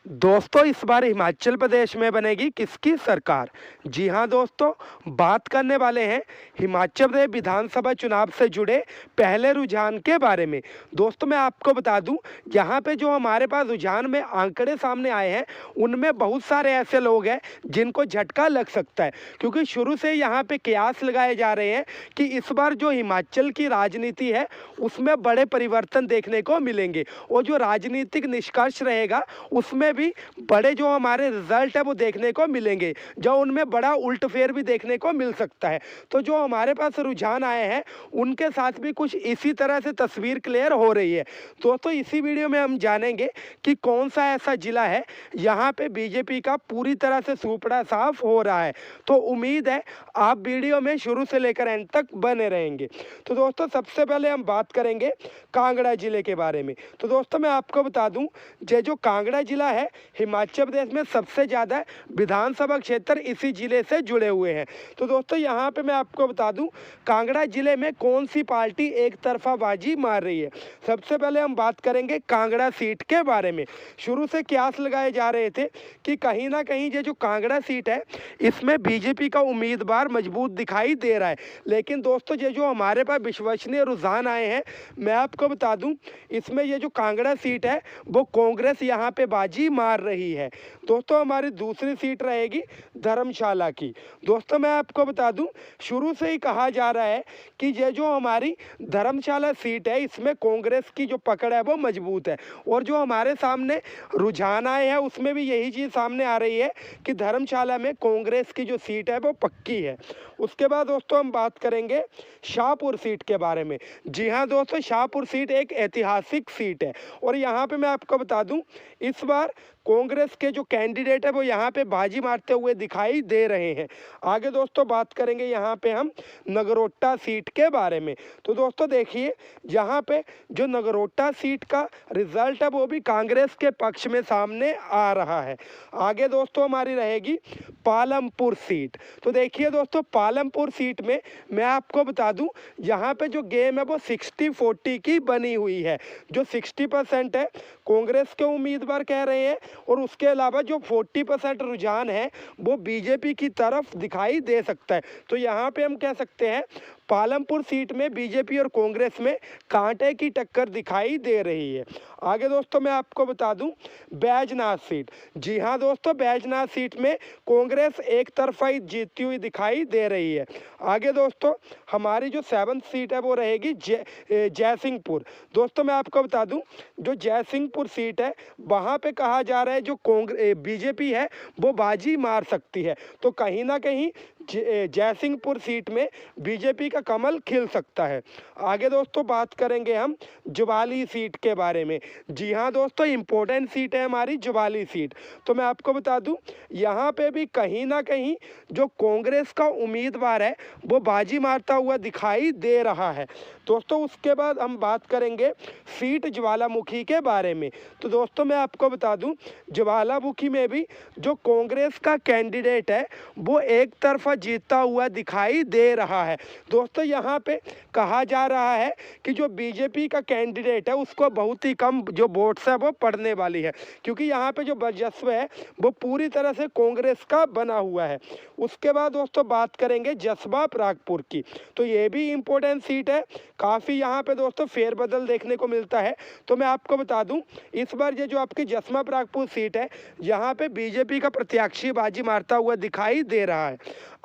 दोस्तों, इस बार हिमाचल प्रदेश में बनेगी किसकी सरकार? जी हाँ दोस्तों, बात करने वाले हैं हिमाचल प्रदेश विधानसभा चुनाव से जुड़े पहले रुझान के बारे में। दोस्तों, मैं आपको बता दूं, यहाँ पे जो हमारे पास रुझान में आंकड़े सामने आए हैं, उनमें बहुत सारे ऐसे लोग हैं जिनको झटका लग सकता है, क्योंकि शुरू से यहाँ पे कयास लगाए जा रहे हैं कि इस बार जो हिमाचल की राजनीति है, उसमें बड़े परिवर्तन देखने को मिलेंगे और जो राजनीतिक निष्कर्ष रहेगा, उसमें भी बड़े जो हमारे रिजल्ट है वो देखने को मिलेंगे, जो उनमें बड़ा उल्टफेर भी देखने को मिल सकता है। तो जो हमारे पास रुझान आए हैं, उनके साथ भी कुछ इसी तरह से तस्वीर क्लियर हो रही है। दोस्तों, इसी वीडियो में हम जानेंगे कि कौन सा ऐसा जिला है यहाँ पे बीजेपी का पूरी तरह से सुपड़ा साफ हो रहा है। तो उम्मीद है आप वीडियो में शुरू से लेकर एंड तक बने रहेंगे। तो दोस्तों, सबसे पहले हम बात करेंगे कांगड़ा जिले के बारे में। तो दोस्तों, मैं आपको बता दूं, जो कांगड़ा जिला है, हिमाचल प्रदेश में सबसे ज़्यादा विधानसभा क्षेत्र इसी जिले से जुड़े हुए हैं। तो दोस्तों, यहाँ पे मैं आपको बता दूं, कांगड़ा जिले में कौन सी पार्टी एक तरफा बाजी मार रही है। सबसे पहले हम बात करेंगे कांगड़ा सीट के बारे में। शुरू से कयास लगाए जा रहे थे कि कहीं ना कहीं ये जो कांगड़ा सीट है, इसमें बीजेपी का उम्मीदवार मजबूत दिखाई दे रहा है। लेकिन दोस्तों, ये जो हमारे पास विश्वसनीय रुझान आए हैं, मैं आपको बता दूं, इसमें ये जो कांगड़ा सीट है, वो कांग्रेस यहाँ पे बाजी मार रही है। दोस्तों, हमारी दूसरी सीट रहेगी धर्मशाला की। दोस्तों, मैं आपको बता दूं, शुरू से ही कहा जा रहा है कि ये जो हमारी धर्मशाला सीट है, इसमें कांग्रेस की जो पकड़ है वो मजबूत है। और जो हमारे सामने रुझान आए हैं, उसमें भी यही चीज़ सामने आ रही है कि धर्मशाला में कांग्रेस की जो सीट है वो पक्की है। उसके बाद दोस्तों, हम बात करेंगे शाहपुर सीट के बारे में। जी हाँ दोस्तों, शाहपुर सीट एक ऐतिहासिक सीट है और यहाँ पे मैं आपको बता दूं, इस बार कांग्रेस के जो कैंडिडेट है वो यहाँ पे बाजी मारते हुए दिखाई दे रहे हैं। आगे दोस्तों, बात करेंगे यहाँ पे हम नगरोटा सीट के बारे में। तो दोस्तों देखिए, यहाँ पे जो नगरोटा सीट का रिजल्ट है वो भी कांग्रेस के पक्ष में सामने आ रहा है। आगे दोस्तों, हमारी रहेगी पालमपुर सीट। तो देखिए दोस्तों, पालमपुर सीट में मैं आपको बता दूं, यहाँ पे जो गेम है वो 60-40 की बनी हुई है। जो 60% है कांग्रेस के उम्मीदवार कह रहे हैं और उसके अलावा जो 40% रुझान है वो बीजेपी की तरफ दिखाई दे सकता है। तो यहाँ पे हम कह सकते हैं पालमपुर सीट में बीजेपी और कांग्रेस में कांटे की टक्कर दिखाई दे रही है। आगे दोस्तों, मैं आपको बता दूं, बैजनाथ सीट। जी हाँ दोस्तों, बैजनाथ सीट में कांग्रेस एक तरफा ही जीतती हुई दिखाई दे रही है। आगे दोस्तों, हमारी जो 7th सीट है वो रहेगी जयसिंहपुर। दोस्तों, मैं आपको बता दूं, जो जयसिंहपुर सीट है, वहाँ पे कहा जा रहा है जो बीजेपी है वो बाजी मार सकती है। तो कहीं ना कहीं जयसिंहपुर सीट में बीजेपी का कमल खिल सकता है। आगे दोस्तों, बात करेंगे हम जुवाली सीट के बारे में। जी हाँ दोस्तों, इम्पोर्टेंट सीट है हमारी जुवाली सीट। तो मैं आपको बता दूं, यहाँ पे भी कहीं ना कहीं जो कांग्रेस का उम्मीदवार है वो बाजी मारता हुआ दिखाई दे रहा है। दोस्तों, उसके बाद हम बात करेंगे सीट ज्वालामुखी के बारे में। तो दोस्तों, मैं आपको बता दूं, ज्वालामुखी में भी जो कांग्रेस का कैंडिडेट है वो एक तरफा जीतता हुआ दिखाई दे रहा है। दोस्तों, यहाँ पे कहा जा रहा है कि जो बीजेपी का कैंडिडेट है उसको बहुत ही कम जो वोट्स है वो पड़ने वाली है, क्योंकि यहाँ पे जो वर्चस्व है वो पूरी तरह से कांग्रेस का बना हुआ है। उसके बाद दोस्तों, बात करेंगे जसबा परागपुर की। तो ये भी इम्पोर्टेंट सीट है, काफ़ी यहाँ पे दोस्तों फेरबदल देखने को मिलता है। तो मैं आपको बता दूं, इस बार ये जो आपकी जसबा परागपुर सीट है, यहाँ पे बीजेपी का प्रत्याशी बाजी मारता हुआ दिखाई दे रहा है।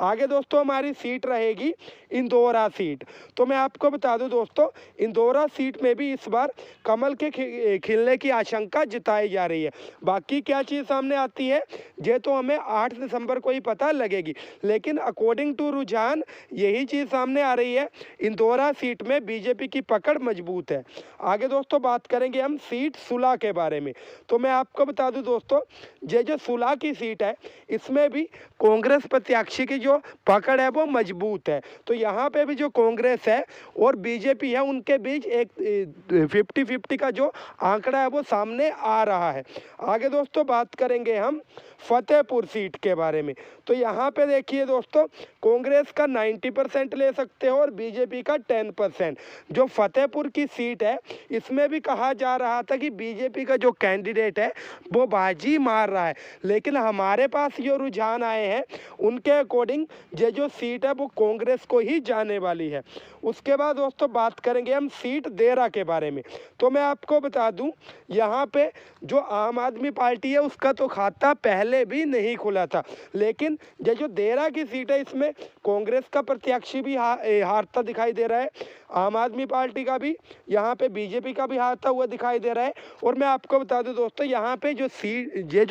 आगे दोस्तों, हमारी सीट रहेगी इंदौरा सीट। तो मैं आपको बता दूं दोस्तों, इंदौरा सीट में भी इस बार कमल के खिलने की आशंका जताई जा रही है। बाकी क्या चीज़ सामने आती है ये तो हमें 8 दिसंबर को ही पता लगेगी, लेकिन अकॉर्डिंग टू रुझान यही चीज़ सामने आ रही है, इंदौरा सीट में बीजेपी की पकड़ मजबूत है। आगे दोस्तों, बात करेंगे हम सीट सुलह के बारे में। तो मैं आपको बता दूं दोस्तों, ये जो सुलह की सीट है, इसमें भी कांग्रेस प्रत्याशी की जो पकड़ है वो मजबूत है। तो यहाँ पे भी जो कांग्रेस है और बीजेपी है उनके बीच एक 50-50 का जो आंकड़ा है वो सामने आ रहा है। आगे दोस्तों बात करेंगे हम फतेहपुर सीट के बारे में। तो यहाँ पे देखिए दोस्तों, कांग्रेस का 90% ले सकते हो और बीजेपी का 10%। जो फतेहपुर की सीट है इसमें भी कहा जा रहा था कि बीजेपी का जो कैंडिडेट है वो बाजी मार रहा है, लेकिन हमारे पास जो रुझान आए हैं उनके अकॉर्डिंग ये जो सीट है वो कांग्रेस को ही जाने वाली है। उसके बाद दोस्तों बात करेंगे हम सीट देरा के बारे में। तो मैं आपको बता दूं, यहाँ पे जो आम आदमी पार्टी है उसका तो खाता पहले भी नहीं खुला था, लेकिन ये जो देरा की सीट है इसमें कांग्रेस का प्रत्याशी भी हारता दिखाई दे रहा है, आम आदमी पार्टी का भी, यहाँ पे बीजेपी का भी हारता हुआ दिखाई दे रहा है। और मैं आपको बता दूं दोस्तों, यहाँ पे जो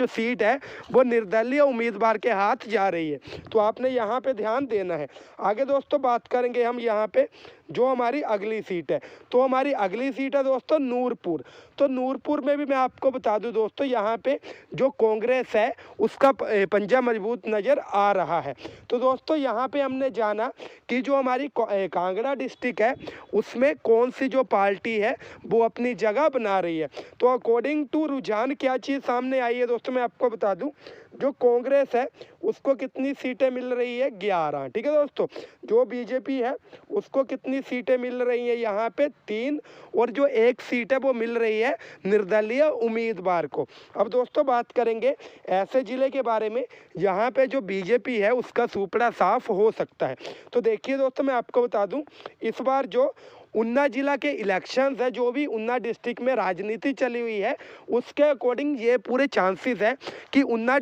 सीट है वो निर्दलीय उम्मीदवार के हाथ जा रही है, तो आपने यहाँ पे ध्यान देना है। आगे दोस्तों बात करेंगे हम यहाँ पे जो हमारी अगली सीट है। तो हमारी अगली सीट है दोस्तों नूरपुर। तो नूरपुर में भी मैं आपको बता दूं दोस्तों, यहाँ पे जो कांग्रेस है उसका पंजा मजबूत नज़र आ रहा है। तो दोस्तों यहाँ पे हमने जाना कि जो हमारी कांगड़ा डिस्ट्रिक्ट है उसमें कौन सी जो पार्टी है वो अपनी जगह बना रही है। तो अकॉर्डिंग टू रुझान क्या चीज़ सामने आई है दोस्तों, मैं आपको बता दूं, जो कांग्रेस है उसको कितनी सीटें मिल रही है, 11। ठीक है दोस्तों, जो बीजेपी है उसको कितनी सीटें मिल रही है, यहाँ पे 3, और जो एक सीट है वो मिल रही है निर्दलीय उम्मीदवार को। अब दोस्तों बात करेंगे ऐसे जिले के बारे में यहाँ पे जो बीजेपी है उसका सुपड़ा साफ हो सकता है। तो देखिए दोस्तों, मैं आपको बता दूं, इस बार जो उन्ना जिला के इलेक्शंस है, जो भी उन्ना डिस्ट्रिक्ट में राजनीति चली हुई है उसके अकॉर्डिंग ये पूरे चांसेस है कि उन्ना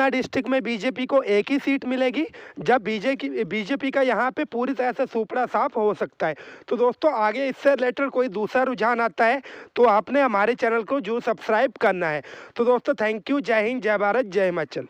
डिस्ट्रिक्ट में बीजेपी को एक ही सीट मिलेगी, जब बीजेपी का यहाँ पे पूरी तरह से सुपड़ा साफ हो सकता है। तो दोस्तों आगे इससे रिलेटेड कोई दूसरा रुझान आता है तो आपने हमारे चैनल को जरूर सब्सक्राइब करना है। तो दोस्तों थैंक यू, जय हिंद, जय भारत, जय हिमाचल।